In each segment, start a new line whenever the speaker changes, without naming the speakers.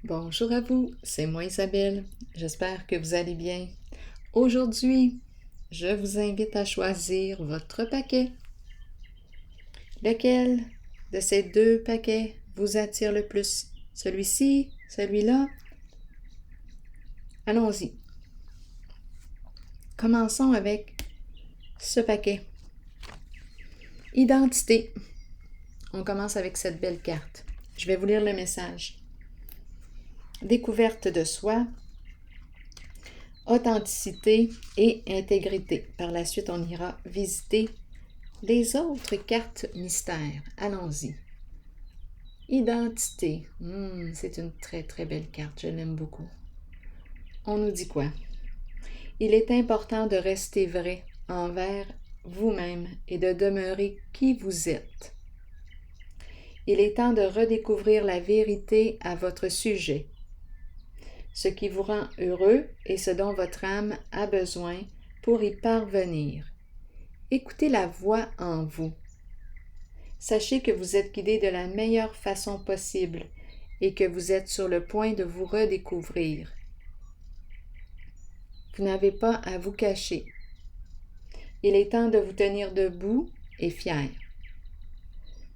Bonjour à vous, c'est moi Isabelle. J'espère que vous allez bien. Aujourd'hui, je vous invite à choisir votre paquet. Lequel de ces deux paquets vous attire le plus? Celui-ci, celui-là? Allons-y. Commençons avec ce paquet. Identité. On commence avec cette belle carte. Je vais vous lire le message. Découverte de soi, authenticité et intégrité. Par la suite, on ira visiter les autres cartes mystères. Allons-y. Identité. C'est une très très belle carte. Je l'aime beaucoup. On nous dit quoi? Il est important de rester vrai envers vous-même et de demeurer qui vous êtes. Il est temps de redécouvrir la vérité à votre sujet. Ce qui vous rend heureux et ce dont votre âme a besoin pour y parvenir. Écoutez la voix en vous. Sachez que vous êtes guidé de la meilleure façon possible et que vous êtes sur le point de vous redécouvrir. Vous n'avez pas à vous cacher. Il est temps de vous tenir debout et fier.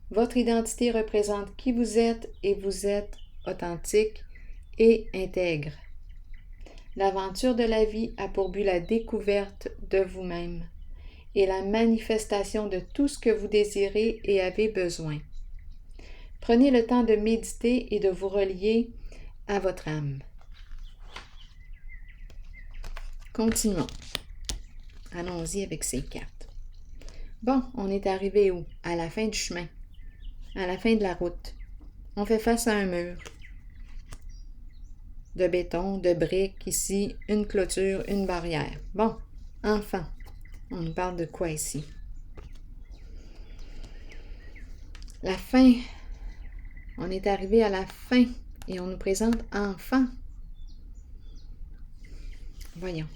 Votre identité représente qui vous êtes et vous êtes authentique et intègre. L'aventure de la vie a pour but la découverte de vous-même et la manifestation de tout ce que vous désirez et avez besoin. Prenez le temps de méditer et de vous relier à votre âme. Continuons. Allons-y avec ces cartes. Bon, on est arrivé où? À la fin du chemin, à la fin de la route. On fait face à un mur de béton, de briques, ici, une clôture, une barrière. Bon, enfant, on nous parle de quoi ici? La fin. On est arrivé à la fin et on nous présente enfant. Voyons.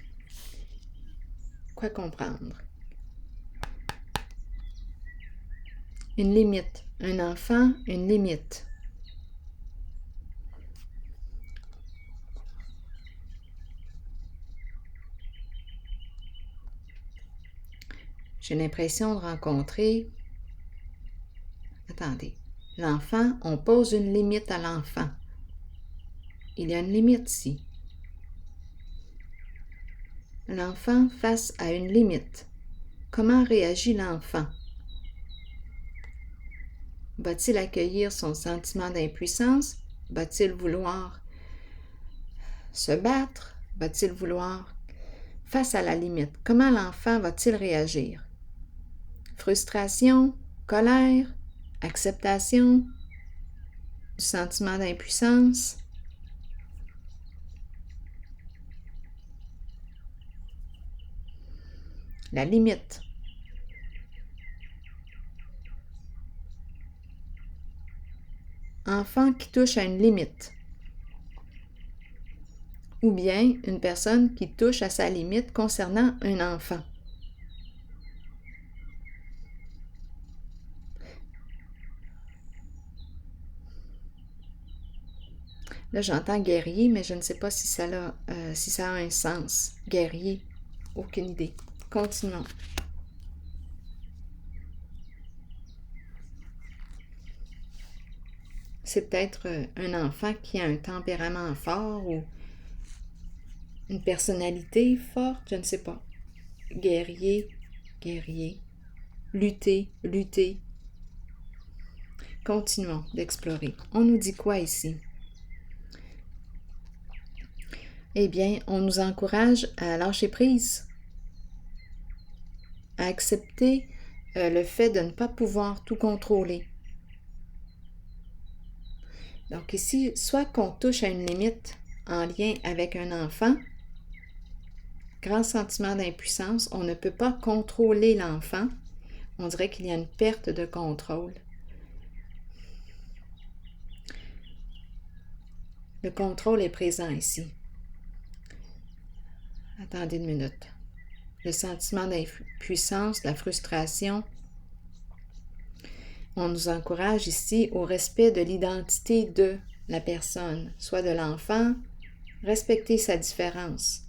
Quoi comprendre? Une limite. Un enfant, une limite. J'ai l'impression de rencontrer... Attendez. L'enfant, on pose une limite à l'enfant. Il y a une limite ici. L'enfant face à une limite. Comment réagit l'enfant? Va-t-il accueillir son sentiment d'impuissance? Va-t-il vouloir se battre? Va-t-il vouloir... Face à la limite, comment l'enfant va-t-il réagir? Frustration, colère, acceptation, du sentiment d'impuissance? La limite. Enfant qui touche à une limite. Ou bien une personne qui touche à sa limite concernant un enfant. Là, j'entends guerrier, mais je ne sais pas si ça a un sens. Guerrier, aucune idée. Continuons. C'est peut-être un enfant qui a un tempérament fort ou une personnalité forte, je ne sais pas. Guerrier, guerrier. Lutter, lutter. Continuons d'explorer. On nous dit quoi ici? Eh bien, on nous encourage à lâcher prise, à accepter le fait de ne pas pouvoir tout contrôler. Donc ici, soit qu'on touche à une limite en lien avec un enfant, grand sentiment d'impuissance, on ne peut pas contrôler l'enfant, on dirait qu'il y a une perte de contrôle. Le contrôle est présent ici. Attendez une minute. Le sentiment d'impuissance, la frustration. On nous encourage ici au respect de l'identité de la personne, soit de l'enfant, respecter sa différence.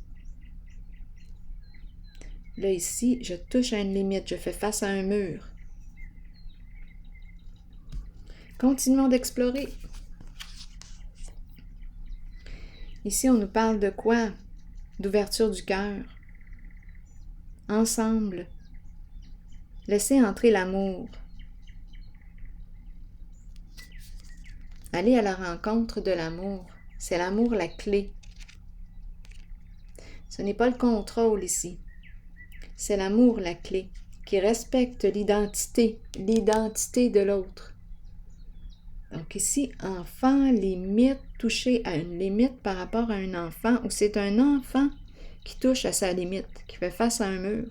Là, ici, je touche à une limite, je fais face à un mur. Continuons d'explorer. Ici, on nous parle de quoi? D'ouverture du cœur. Ensemble. Laissez entrer l'amour. Allez à la rencontre de l'amour. C'est l'amour la clé. Ce n'est pas le contrôle ici. C'est l'amour la clé, qui respecte l'identité de l'autre. Donc ici, enfant, limite, toucher à une limite par rapport à un enfant, ou c'est un enfant qui touche à sa limite, qui fait face à un mur.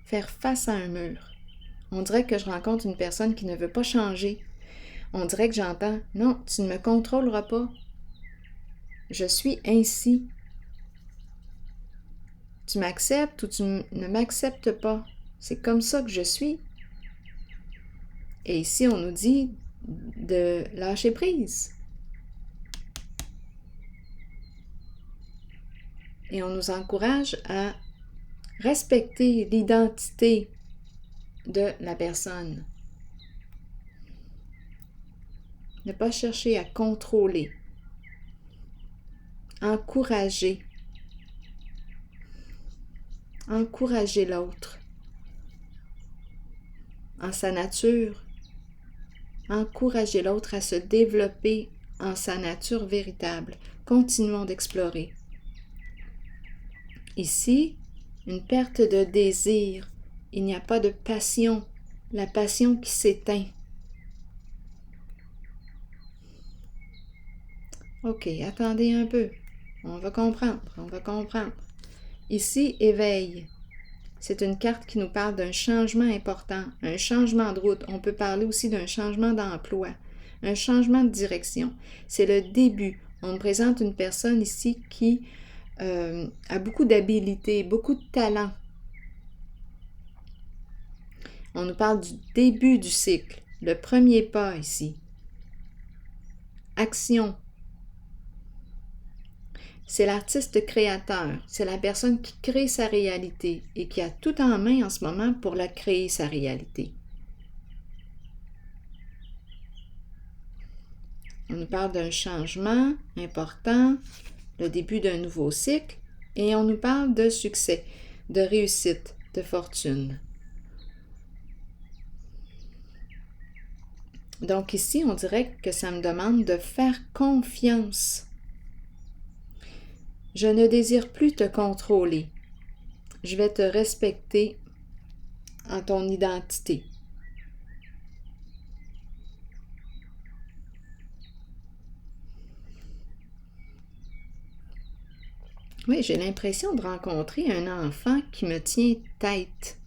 Faire face à un mur. On dirait que je rencontre une personne qui ne veut pas changer. On dirait que j'entends « Non, tu ne me contrôleras pas. Je suis ainsi. Tu m'acceptes ou tu ne m'acceptes pas. C'est comme ça que je suis. » Et ici, on nous dit de lâcher prise. Et on nous encourage à respecter l'identité de la personne. Ne pas chercher à contrôler. Encourager. Encourager l'autre en sa nature. Encourager l'autre à se développer en sa nature véritable. Continuons d'explorer. Ici, une perte de désir. Il n'y a pas de passion. La passion qui s'éteint. OK, attendez un peu. On va comprendre. Ici, éveil. C'est une carte qui nous parle d'un changement important, un changement de route. On peut parler aussi d'un changement d'emploi, un changement de direction. C'est le début. On me présente une personne ici qui a beaucoup d'habilité, beaucoup de talent. On nous parle du début du cycle, le premier pas ici. Action. C'est l'artiste créateur, c'est la personne qui crée sa réalité et qui a tout en main en ce moment pour la créer, sa réalité. On nous parle d'un changement important, le début d'un nouveau cycle, et on nous parle de succès, de réussite, de fortune. Donc ici, on dirait que ça me demande de faire confiance. Je ne désire plus te contrôler. Je vais te respecter en ton identité. Oui, j'ai l'impression de rencontrer un enfant qui me tient tête.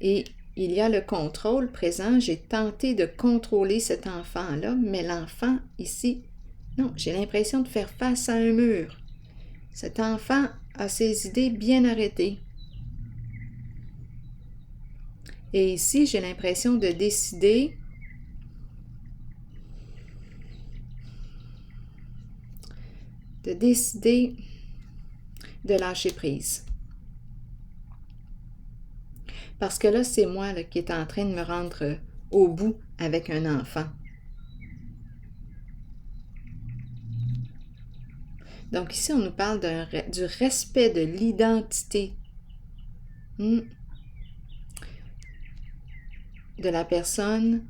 Et il y a le contrôle présent. J'ai tenté de contrôler cet enfant-là, mais l'enfant ici, non, j'ai l'impression de faire face à un mur. Cet enfant a ses idées bien arrêtées. Et ici, j'ai l'impression de décider de lâcher prise. Parce que là, c'est moi qui est en train de me rendre au bout avec un enfant. Donc ici, on nous parle du respect de l'identité de la personne,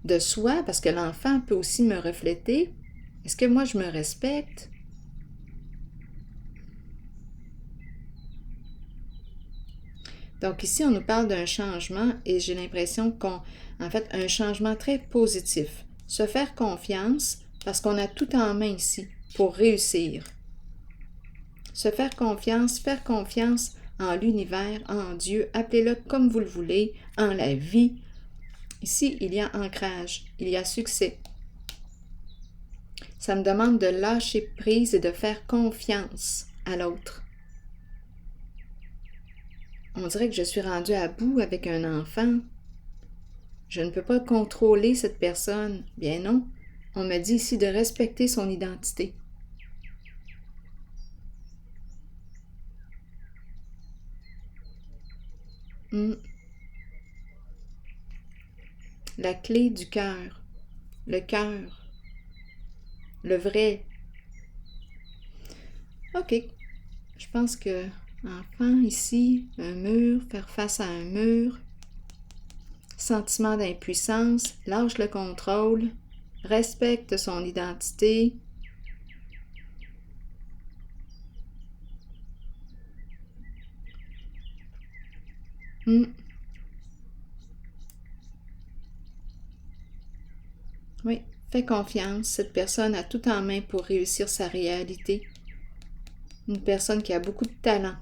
de soi, parce que l'enfant peut aussi me refléter. Est-ce que moi, je me respecte? Donc ici, on nous parle d'un changement et j'ai l'impression un changement très positif. Se faire confiance parce qu'on a tout en main ici pour réussir. Se faire confiance en l'univers, en Dieu, appelez-le comme vous le voulez, en la vie. Ici, il y a ancrage, il y a succès. Ça me demande de lâcher prise et de faire confiance à l'autre. On dirait que je suis rendue à bout avec un enfant. Je ne peux pas contrôler cette personne. Bien non, on me dit ici de respecter son identité. La clé du cœur, le vrai. OK. Je pense que enfant ici, un mur, faire face à un mur, sentiment d'impuissance, lâche le contrôle, respecte son identité. Oui, fais confiance. Cette personne a tout en main pour réussir sa réalité. Une personne qui a beaucoup de talent.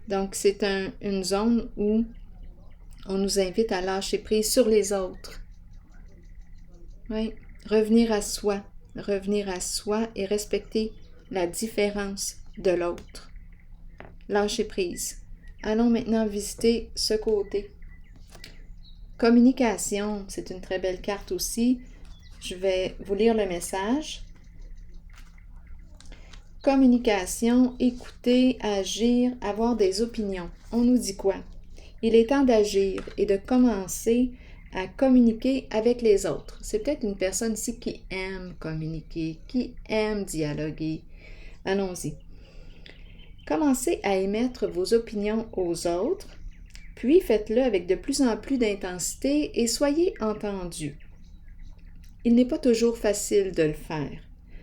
Donc, c'est une zone où on nous invite à lâcher prise sur les autres. Oui, revenir à soi et respecter la différence de l'autre. Lâcher prise. Allons maintenant visiter ce côté. Communication, c'est une très belle carte aussi. Je vais vous lire le message. Communication, écouter, agir, avoir des opinions. On nous dit quoi? Il est temps d'agir et de commencer à communiquer avec les autres. C'est peut-être une personne ici qui aime communiquer, qui aime dialoguer. Allons-y. Commencez à émettre vos opinions aux autres, puis faites-le avec de plus en plus d'intensité et soyez entendus. Il n'est pas toujours facile de le faire,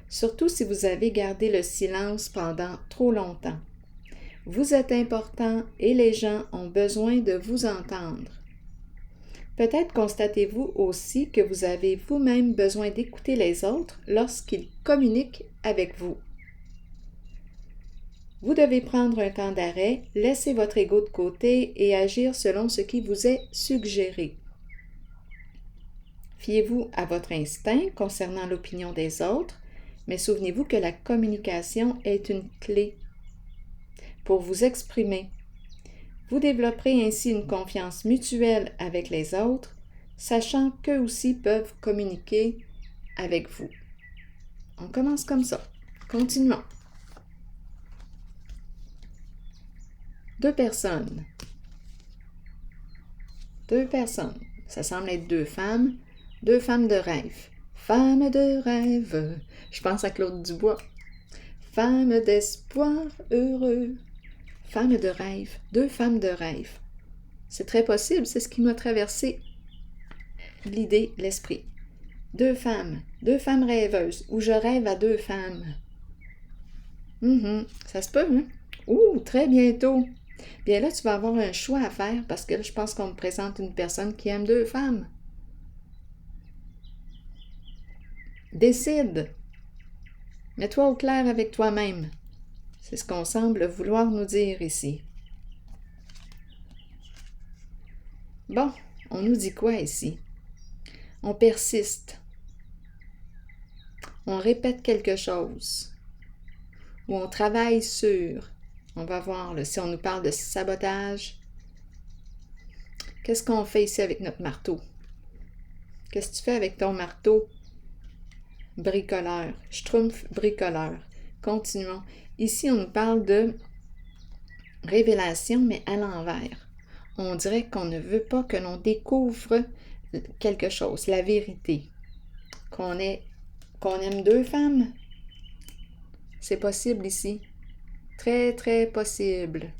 surtout si vous avez gardé le silence pendant trop longtemps. Vous êtes important et les gens ont besoin de vous entendre. Peut-être constatez-vous aussi que vous avez vous-même besoin d'écouter les autres lorsqu'ils communiquent avec vous. Vous devez prendre un temps d'arrêt, laisser votre ego de côté et agir selon ce qui vous est suggéré. Fiez-vous à votre instinct concernant l'opinion des autres, mais souvenez-vous que la communication est une clé pour vous exprimer. Vous développerez ainsi une confiance mutuelle avec les autres, sachant qu'eux aussi peuvent communiquer avec vous. On commence comme ça. Continuons. 2 personnes. 2 personnes. Ça semble être 2 femmes. 2 femmes de rêve. Femme de rêve. Je pense à Claude Dubois. Femme d'espoir heureux. Femme de rêve. 2 femmes de rêve. C'est très possible, c'est ce qui m'a traversé l'idée, l'esprit. 2 femmes rêveuses, ou je rêve à 2 femmes. Ça se peut, hein? Ouh, très bientôt. Bien là, tu vas avoir un choix à faire parce que là, je pense qu'on me présente une personne qui aime 2 femmes. Décide. Mets-toi au clair avec toi-même. C'est ce qu'on semble vouloir nous dire ici. Bon, on nous dit quoi ici? On persiste. On répète quelque chose. Ou on travaille sur. On va voir là, si on nous parle de sabotage. Qu'est-ce qu'on fait ici avec notre marteau? Qu'est-ce que tu fais avec ton marteau? Bricoleur. Schtroumpf bricoleur. Continuons. Ici, on nous parle de révélation, mais à l'envers. On dirait qu'on ne veut pas que l'on découvre quelque chose, la vérité. Qu'on aime 2 femmes. C'est possible ici. Très, très possible.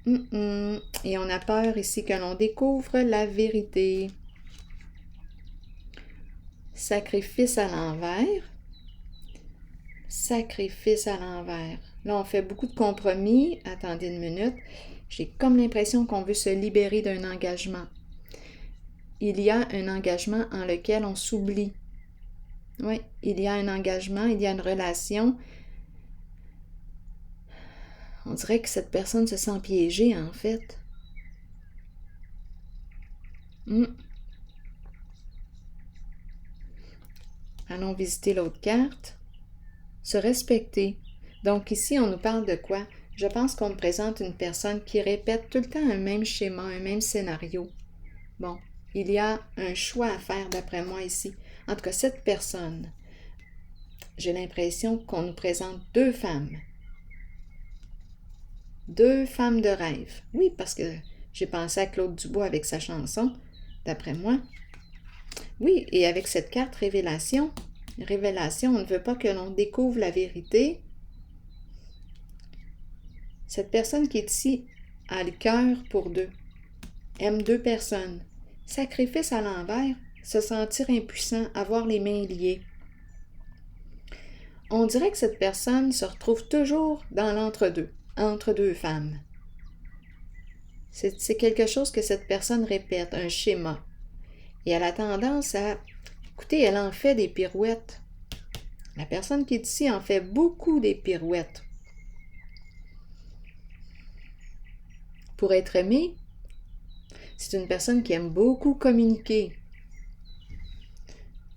Et on a peur ici que l'on découvre la vérité. Sacrifice à l'envers. Sacrifice à l'envers. Là, on fait beaucoup de compromis. Attendez une minute. J'ai comme l'impression qu'on veut se libérer d'un engagement. Il y a un engagement en lequel on s'oublie. Oui, il y a un engagement, il y a une relation. On dirait que cette personne se sent piégée, en fait. Allons visiter l'autre carte. Se respecter. Donc ici, on nous parle de quoi? Je pense qu'on me présente une personne qui répète tout le temps un même schéma, un même scénario. Bon, il y a un choix à faire d'après moi ici. En tout cas, cette personne, j'ai l'impression qu'on nous présente deux femmes. Deux femmes de rêve. Oui, parce que j'ai pensé à Claude Dubois avec sa chanson, d'après moi. Oui, et avec cette carte révélation, on ne veut pas que l'on découvre la vérité. Cette personne qui est ici a le cœur pour deux, aime deux personnes. Sacrifice à l'envers, se sentir impuissant, avoir les mains liées. On dirait que cette personne se retrouve toujours dans l'entre-deux, entre deux femmes. C'est quelque chose que cette personne répète, un schéma. Et elle a tendance à... Écoutez, elle en fait des pirouettes. La personne qui est ici en fait beaucoup des pirouettes. Pour être aimée, c'est une personne qui aime beaucoup communiquer.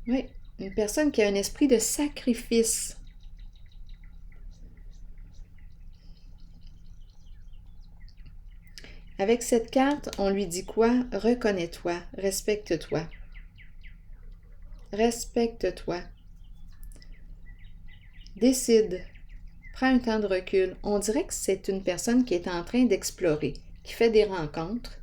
Oui, une personne qui a un esprit de sacrifice. Avec cette carte, on lui dit quoi? Reconnais-toi, respecte-toi. Respecte-toi. Décide. Prends un temps de recul. On dirait que c'est une personne qui est en train d'explorer, qui fait des rencontres.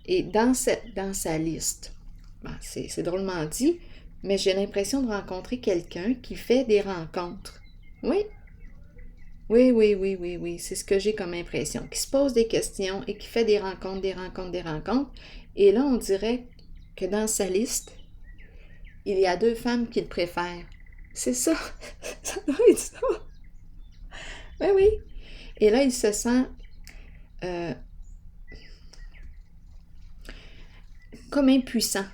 Et dans sa liste, ben, c'est drôlement dit, mais j'ai l'impression de rencontrer quelqu'un qui fait des rencontres. Oui, oui, c'est ce que j'ai comme impression. Qui se pose des questions et qui fait des rencontres. Et là, on dirait que dans sa liste, il y a deux femmes qu'il préfère. C'est ça. Ça doit être ça. Oui. Et là, il se sent comme impuissant.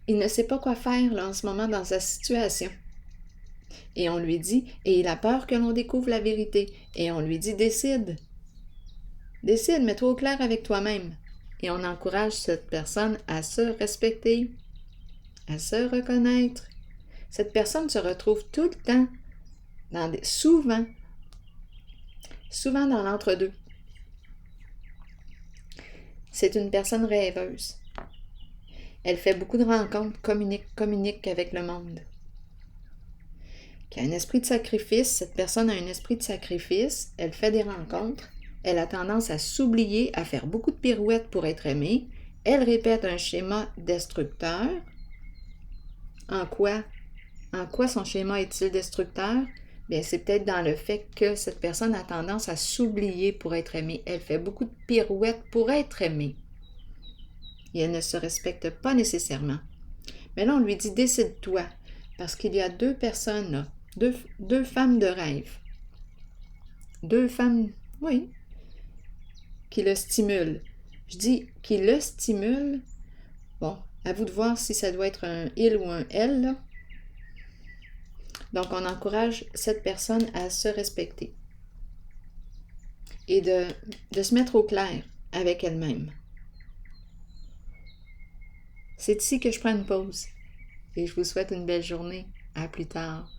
Il ne sait pas quoi faire là, en ce moment dans sa situation. Et on lui dit, et il a peur que l'on découvre la vérité. Et on lui dit, décide. Décide, mets-toi au clair avec toi-même. Et on encourage cette personne à se respecter, à se reconnaître. Cette personne se retrouve tout le temps, souvent dans l'entre-deux. C'est une personne rêveuse. Elle fait beaucoup de rencontres, communique avec le monde. Qui a un esprit de sacrifice, cette personne a un esprit de sacrifice, elle fait des rencontres, elle a tendance à s'oublier, à faire beaucoup de pirouettes pour être aimée, elle répète un schéma destructeur. En quoi son schéma est-il destructeur? Bien, c'est peut-être dans le fait que cette personne a tendance à s'oublier pour être aimée. Elle fait beaucoup de pirouettes pour être aimée. Et elle ne se respecte pas nécessairement. Mais là, on lui dit, décide-toi, parce qu'il y a deux personnes là, deux femmes de rêve. Deux femmes, oui, qui le stimulent. Je dis qui le stimulent. Bon, à vous de voir si ça doit être un il ou un elle, là. Donc, on encourage cette personne à se respecter et de se mettre au clair avec elle-même. C'est ici que je prends une pause et je vous souhaite une belle journée. À plus tard.